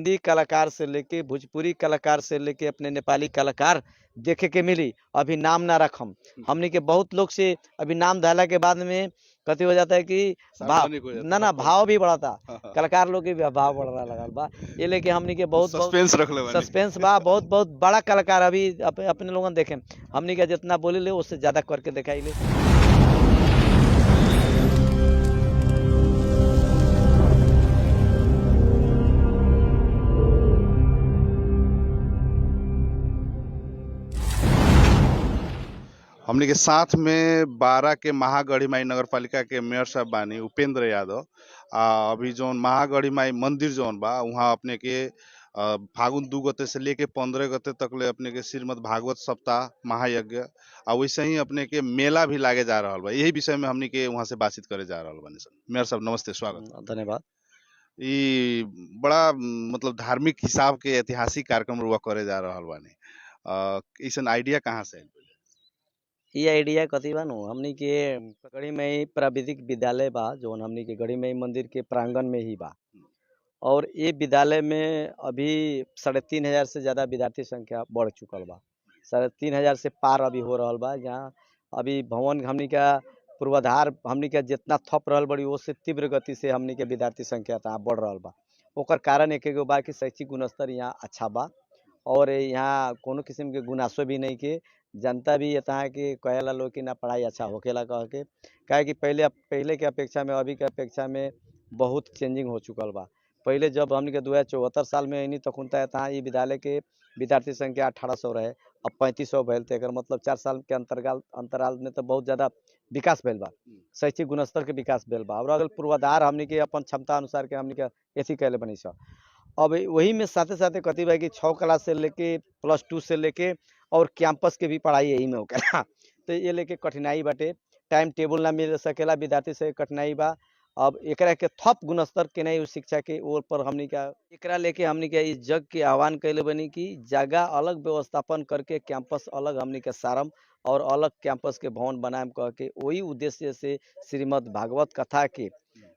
हिंदी कलाकार से लेके भोजपुरी कलाकार से लेके अपने नेपाली कलाकार देखे के मिली। अभी नाम ना रखम हमनी के बहुत लोग से अभी नाम धैला के बाद में कथी हो जाता है कि भाव सार्वजनिक हो जाता ना है, ना सब भाव भी बढ़ता, हाँ, हाँ। कलाकार लोग के भी भाव बढ़ रहा लगल बा। ये लेके हमनी के बहुत बहुत सस्पेंस रखले बानी। सस्पेंस बा। बहुत बहुत बड़ा कलाकार अभी अपने लोगन देखे हमनी के जितना बोले ले उससे ज्यादा करके दिखाई ले। हमनी के साथ में 12 के महागढ़ीमाई नगर पालिका के मेयर साहब बानी उपेंद्र यादव। अभी जौन महागढ़ीमाई मंदिर जौन बा वहाँ अपने के फागुन 2 गते से लेके 15 गते तक ले अपने के श्रीमद् भागवत सप्ताह महायज्ञ और वैसे ही अपने के मेला भी लागे जा रहा बा। यही विषय में हमनी के वहाँ से बातचीत करे जा रहा बानी सर। मेयर साहब नमस्ते, स्वागत। धन्यवाद। ई बड़ा मतलब धार्मिक हिसाब के ऐतिहासिक कार्यक्रम रुआ करे जा रहा बानी। ऐसन आइडिया कहाँ से आइल? ये आइडिया कथी बा नु हमनी के गढ़ी में प्राविधिक विद्यालय बा जौन हमनी के गढ़ी में मंदिर के प्रांगण में ही बा। और ये विद्यालय में अभी 3500 से ज्यादा विद्यार्थी संख्या बढ़ चुकल बा। 3500 से पार अभी हो रहल बा। जहाँ अभी भवन हमनी का पूर्वाधार हमनी के जितना थप रहल बड़ी उससे तीव्र गति से हमनी के विद्यार्थी संख्या तहाँ बढ़ रहल बा। ओकर कारण एक एगो बा कि शैक्षिक गुणस्तर यहाँ अच्छा बा और यहाँ कोनो किस्म के गुनासो भी नहीं के। जनता भी यहाँ के कहेला लोग कि ना पढ़ाई अच्छा होकेला कह के, काहे कि पहले के अपेक्षा में अभी के अपेक्षा में बहुत चेंजिंग हो चुकल बा। पहले जब हमनी के 2074 साल में अनी तखुन तहाँ ये विद्यालय के विद्यार्थी संख्या 1800 रहे, अब 3500 भैल। तो मतलब 4 साल के अंतराल में तो बहुत ज्यादा विकास भैल बा, शैक्षिक गुणस्तर के विकास भैल बा। और अगर पूर्वाधार हमनी के अपन क्षमता अनुसार के हमनी के एथी कैले बनी सब। अब वही में साथे साथे कथी बा कि 6 क्लास से लेके +2 से लेके और कैंपस के भी पढ़ाई यही में होकेला। तो ये लेके कठिनाई बाटे, टाइम टेबल ना मिल सकेला, विद्यार्थी से कठिनाई बा। अब एकरा के थप गुणस्तर के नहीं शिक्षा के ओर पर हमनी का एकरा लेके हमनी के इस जग के आह्वान कैले बनी कि जगह अलग व्यवस्थापन करके कैंपस अलग हमनी के सारम और अलग कैंपस के भवन बनाएम कह के वही उद्देश्य से श्रीमद् भागवत कथा के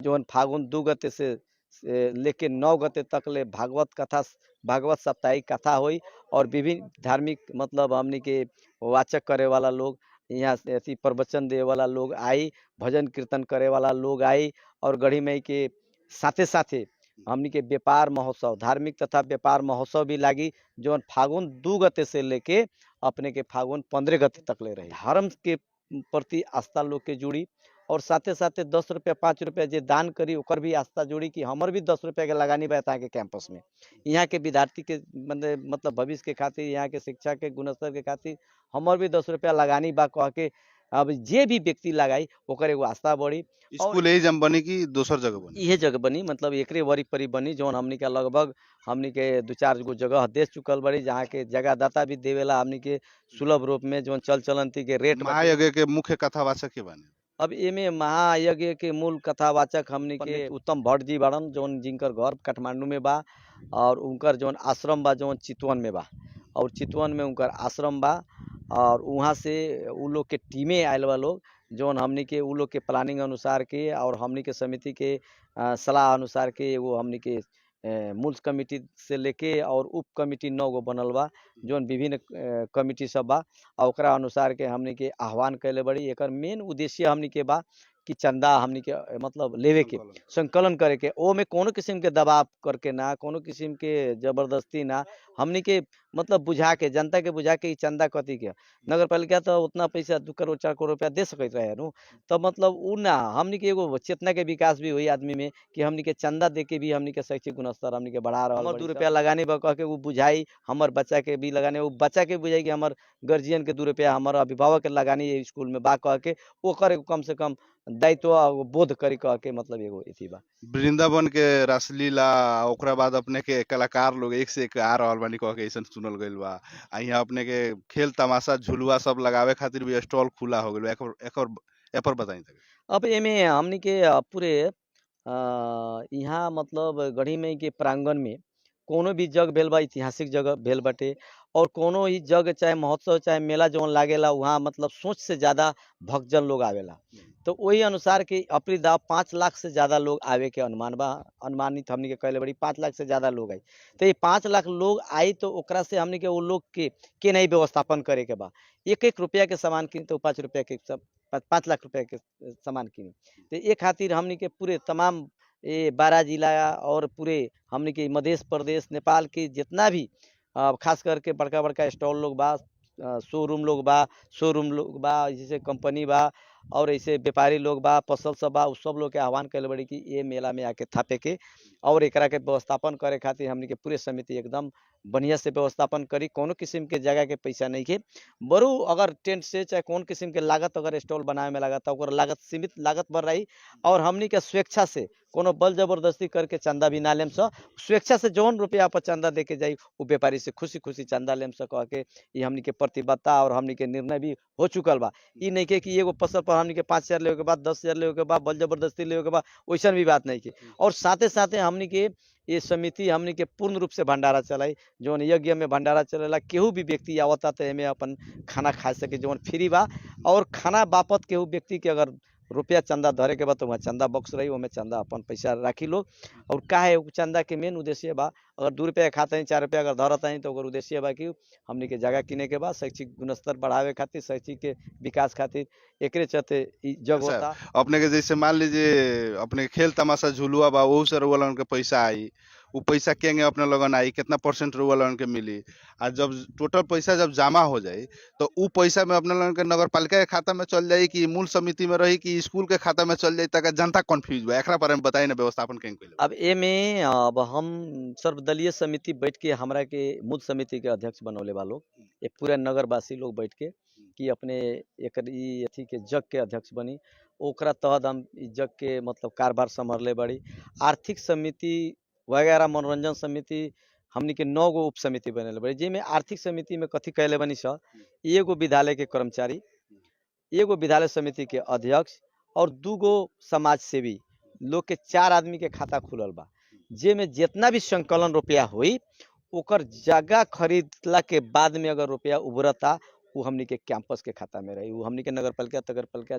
जौन फागुन 2 गते से लेके 9 गते तक ले भागवत साप्ताहिक कथा हुई। और विभिन्न धार्मिक मतलब हमनी के वाचक करे वाला लोग यहाँ से ऐसी प्रवचन दे वाला लोग आई, भजन कीर्तन करे वाला लोग आई। और गढ़ी मई के साथे साथे हमनी के व्यापार महोत्सव, धार्मिक तथा व्यापार महोत्सव भी लागी जौन फागुन 2 गते से लेके अपने के फागुन 15 गते तक ले रही। धर्म के प्रति आस्था लोग के जुड़ी और साथे साथे 10 रुपया 5 रुपया जे दान करी ओकर भी आस्था जुड़ी कि हमर भी 10 रुपया के लगानी बा के कैंपस में। यहाँ के विद्यार्थी के मतलब भविष्य के खातिर, यहाँ के शिक्षा के गुणस्तर के खातिर हमर भी 10 रुपया लगानी बा कह के अब जे भी व्यक्ति लगाई ओकर एगो आस्था बढ़ी। स्कूल यही जम बनी कि दोसर जगह बनी? इहे जगह बनी, मतलब एकरे वरी परी बनी जौन हमनी के लगभग हमनी के 2-4 गो जगह दे चुकल बड़ी, जहाँ के जगह दाता भी देवेला हमनी के सुलभ रूप में जौन चल चलंती के रेट। महायज्ञ के मुख्य कथावाचक के बने? अब एमे महायज्ञ के मूल कथावाचक हमनी के उत्तम भट्ट जी बाड़न जौन जिनकर घर काठमांडू में बा और उनकर जौन आश्रम बा जौन चितवन में बा और चितवन में उनकर आश्रम बा। और वहाँ से उ लोग के टीमें आयल बा लोग जौन हमनी के उ लोग के प्लानिंग अनुसार के और हमनी के समिति के सलाह अनुसार के एगो हमनी के मूल कमिटी से लेके और उप कमिटी 9 गो बनल बा जौन विभिन्न कमिटी सब बा। और ओकरा अनुसार के हमनी के आह्वान कैले बड़ी। एकर मेन उद्देश्य हमनी के बा कि चंदा हमनी के मतलब लेवे के संकलन करे के, ओ में कोनो किस्म के दबाव करके ना, कोनो किस्म के जबरदस्ती ना, हमनी के मतलब बुझा के जनता के बुझा के चंदा कथी के नगर पालिका तो उतना पैसा 2 करोड़ 4 करोड़ रुपया दे सकते रहे नु। तो मतलब उ ना हमनी के एगो चेतना के विकास भी हुई आदमी में कि हमनी के चंदा दे के भी हमनी के शैक्षिक गुणस्तर हमनी के बढ़ा रहा। 2 रुपया लगाने बा कह के वो बुझाई, हमर बच्चा के भी लगाने, वो बच्चा के बुझाई कि हमर गार्जियन के 2 रुपया हमर अभिभावक के लगानी स्कूल में बा कह के ओकर कम से कम दायित्व बोध करी कह के मतलब एगो इथी बा। वृंदावन के रासलीला ओकरा बाद अपने के कलाकार लोग एक से एक आ रहल बानी कह के ऐसन सुनल गइल बा। यहाँ अपने के खेल तमाशा झुलुआ सब लगावे खातिर भी स्टॉल खुला हो गइल बा। एपर बताई। अब एमे हमनी के पूरे यहाँ मतलब गढ़ी मई के प्रांगण में कोनो भी जग भेल बा ऐतिहासिक जगह भेल बाटे और कोनो ही जग चाहे महोत्सव चाहे मेला जौन लागेला वहाँ मतलब सोच से ज़्यादा भक्तजन लोग आवेला। तो वही अनुसार कि अपनी दाव 5 लाख से ज़्यादा लोग आवे के अनुमान बा। अनुमानित हमनी के कहले बड़ी 5 लाख से ज़्यादा लोग आई। तो ये 5 लाख लोग आई तो ओकरा से हमनी के वो लोग के नहीं व्यवस्थापन करे के बा। 1-1 रुपया के सामान किनी तो 5 रुपया के सब 5 लाख रुपया के सामान किनी। तो ये खातिर हमनी के पूरे तमाम ये 12 जिला और पूरे हमनी के मध्य प्रदेश नेपाल के जितना भी खास करके बड़का-बड़का स्टॉल लोग बा, शोरूम लोग बा, जैसे कंपनी बा और ऐसे व्यापारी लोग बा, पसल सब बा, उ सब लोग के आह्वान कइले बाड़ी कि ये मेला में आके थापे के और एकरा के व्यवस्थापन करे खातिर हमनी के पूरे समिति एकदम बढ़िया से व्यवस्थापन करी। कोनो किस्म के जगह के पैसा नइखे। बरू अगर टेंट से चाहे कौन किस्म के लागत अगर स्टॉल बनावे में लागत ओकर लागत सीमित लागत पर रही और हमनी के स्वेच्छा से कोनो बल जबरदस्ती करके चंदा भी ना लेम स। स्वेच्छा से जौन रुपया पर चंदा देके जाई उ व्यापारी से खुशी-खुशी चंदा लेम स कह के ई हमनी के प्रतिबद्धता और हमनी के निर्णय भी हो चुकल बा। ई नइखे कि एगो फसल पर हमनी के 5,000 लेवे के बा, 10,000 लेवे के बा, बल जबरदस्ती लेवे के बा, वैसन भी बात नइखे। और साथे-साथे हमनी के ये समिति हमनी के पूर्ण रूप से भंडारा चलाई। जौन यज्ञ में भंडारा चलेला केहू भी व्यक्ति आवता तो एमे अपन खाना खा सके जौन फ्री बा और खाना बापत केहू व्यक्ति के अगर रुपया चंदा धरे के बा तो वहाँ चंदा बॉक्स रही ओमे चंदा अपन पैसा राखी लोग। और काहे चंदा के मेन उद्देश्य बा अगर 2 रुपया खाता है 4 रुपया अगर धरता है तो ओकर उद्देश्य बा कि हमनी के जगह किने के बा शैक्षिक गुणस्तर बढ़ावे खातिर शैक्षिक के विकास खातिर एकरे चलते ई जग अच्छा, होता। अपने के जैसे मान लीजिए अपने के खेल तमाशा झुलुआ बा ओहू से रउआ लोगन के पैसा आई। उ पैसा केंगे अपने लोगन आई कितना परसेंट रउआ लोगन के मिली। आ जब टोटल पैसा जब जमा हो जाई तो उ पैसा में अपने लोगन के नगर पालिका के खाता में चल जाई कि मूल समिति में रही कि स्कूल के खाता में चल जाई तक जनता कन्फ्यूज बा। एकरा बारे में बताई ना व्यवस्थापन केंगे कइले बा। अब एमे अब हम सर्वदलीय समिति बैठ के हमरा के मूल समिति के अध्यक्ष बनौले बा लोग। ये पूरा नगरवासी लोग बैठ के कि अपने एकर ई अथी के जग के अध्यक्ष बनी। ओकरा तहत हम ई जग के मतलब कारभार संभालले बाड़ी। आर्थिक समिति वगैरह मनोरंजन समिति हमनी के 9 गो उप समिति बनेले बाड़ी। जेमे आर्थिक समिति में कथी कहले बनी स एगो विद्यालय के कर्मचारी, एगो विद्यालय समिति के अध्यक्ष और 2 गो समाज सेवी लोग के 4 आदमी के खाता खुलल बा। जेमे जितना भी संकलन रुपया होई ओकर जगह खरीदला के बाद में अगर रुपया उभरता उ हमनी के कैंपस के खाता में रही। उ हमनी के नगर पालिका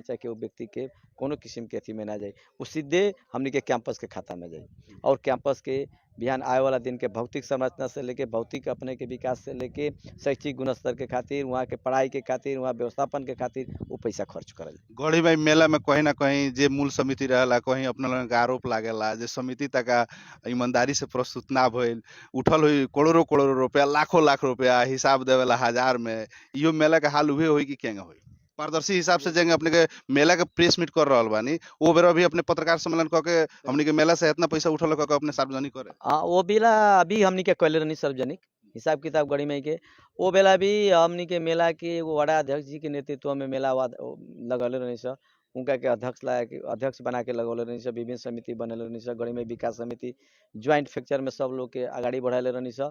चाहे केहू व्यक्ति के कोनो किस्म के अथी में ना जाई। उ सीधे हमनी के कैंपस के खाता में जाई और कैंपस के बिहान आए वाला दिन के भौतिक संरचना से लेके भौतिक अपने के विकास से लेके शैक्षिक गुणस्तर के खातिर वहाँ के पढ़ाई के खातिर वहाँ व्यवस्थापन के खातिर उ पैसा खर्च करल। गढ़ी भाई मेला में कहीं ना कहीं जे मूल समिति रहेला कहीं अपने लोगन के आरोप लागेला जे समिति तक ईमानदारी से प्रस्तुत ना भइल उठल हुई करोड़ों रुपया लाख रुपया हिसाब देवेला हजार में। इहो मेला के हाल उहे होई कि केंगे होई पारदर्शी हिसाब से जेंगे अपने के मेला के प्रेस मीट कर रहल बानी वो बेरा भी अपने पत्रकार सम्मेलन क के हमनी के मेला से इतना पैसा उठल क के अपने सार्वजनिक करे। वो बेला अभी हमनी के कहले रहनी सार्वजनिक हिसाब किताब गढ़ी में के वो बेला भी हमनी के मेला के एगो वार्ड अध्यक्ष जी के नेतृत्व में मेला लगल रहनी स। उनका के अध्यक्ष बना के लगौले रहनी स। विभिन्न समिति बनल रहनी स। गढ़ी में विकास समिति ज्वाइंट फ्रैक्चर में सब लोग के आगाड़ी बढ़ाले रहनी स।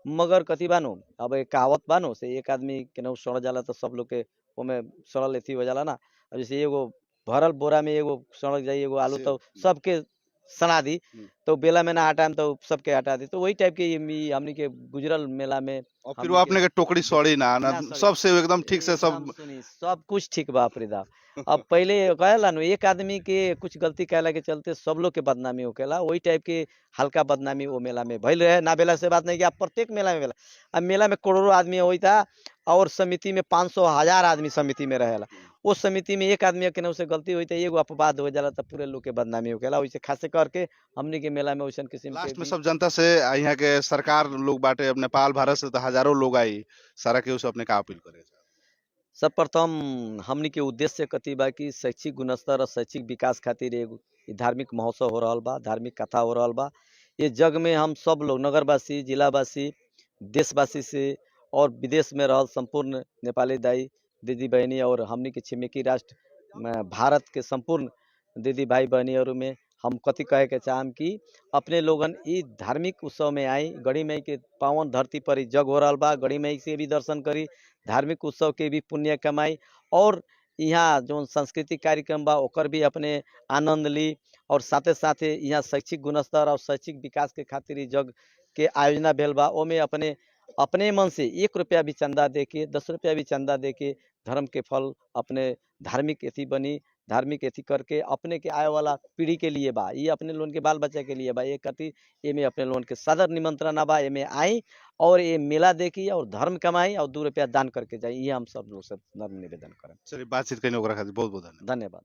मगर कथी बानो अब एक कहावत बानो से एक आदमी केनहू सड़ जाला तो सब लोग के ओमे सड़ल एथी हो जाला ना। अब जैसे एगो भरल बोरा में एगो सड़क जाई एगो आलू तो सबके सना दी तो बेला में ना हटाएम तो सबके हटा दी। तो वही टाइप के हमनी के गुजरल मेला में और फिर वो अपने के टोकरी सड़ी ना सबसे एकदम ठीक से सब सब कुछ ठीक बा फ्रीदा। अब पहले कहला नु एक आदमी के कुछ गलती कहला के चलते सब लोग के बदनामी होकेला वही टाइप के हल्का बदनामी वो मेला में भइल रहे ना। बेला से बात नहीं कि आप प्रत्येक मेला में बेला अब मेला में करोड़ों आदमी होई था और समिति में 500,000 आदमी समिति में रहेला। उस समिति में एक आदमी के से गलती हुई तो एगो अपवाद हो जाला तो पूरे लोग के बदनामी होकेला। वैसे खासे करके हमनी के मेला में वैसन किस्म लास्ट में सब जनता से यहाँ के सरकार लोग बाटे अब नेपाल भारत से तो हजारों लोग आई सारा के उसे अपने का अपील करे। सर्वप्रथम हमनी के उद्देश्य कथी बा कि शैक्षिक गुणस्तर और शैक्षिक विकास खातिर एगो धार्मिक महोत्सव हो रहल बा, धार्मिक कथा हो रहल बा। ये जग में हम सब लोग नगरवासी, जिलावासी, देशवासी से और विदेश में रहल संपूर्ण नेपाली दाई दीदी बहनी और हमनी के छिमेकी राष्ट्र भारत के संपूर्ण दीदी भाई बहनी और में हम कथी कहे के चाहम कि अपने लोगन ई धार्मिक उत्सव में आई। गढ़ी मई के पावन धरती पर ई जग हो रहल बा। गढ़ी मई से भी दर्शन करी, धार्मिक उत्सव के भी पुण्य कमाई और यहाँ जो सांस्कृतिक कार्यक्रम बा ओकर भी अपने आनंद ली और साथे साथे यहाँ शैक्षिक गुणस्तर और शैक्षिक विकास के खातिर ई जग के आयोजना भेल बा, ओमे अपने अपने मन से 1 रुपया भी चंदा दे के, 10 रुपया भी चंदा दे के धर्म के फल अपने धार्मिक एथी बनी, धार्मिक एथी करके अपने के आए वाला पीढ़ी के लिए बा, ये अपने लोगन के बाल बच्चा के लिए बा। ये कथी एमे अपने लोगन के सदर निमंत्रण बा, एमे आई और ये मेला देखी और धर्म कमाई और 2 रुपया दान करके जाई। ये हम सब लोग से नम्र निवेदन करें। चलिए बातचीत करने ओकरा खातिर बहुत बहुत धन्यवाद। धन्यवाद।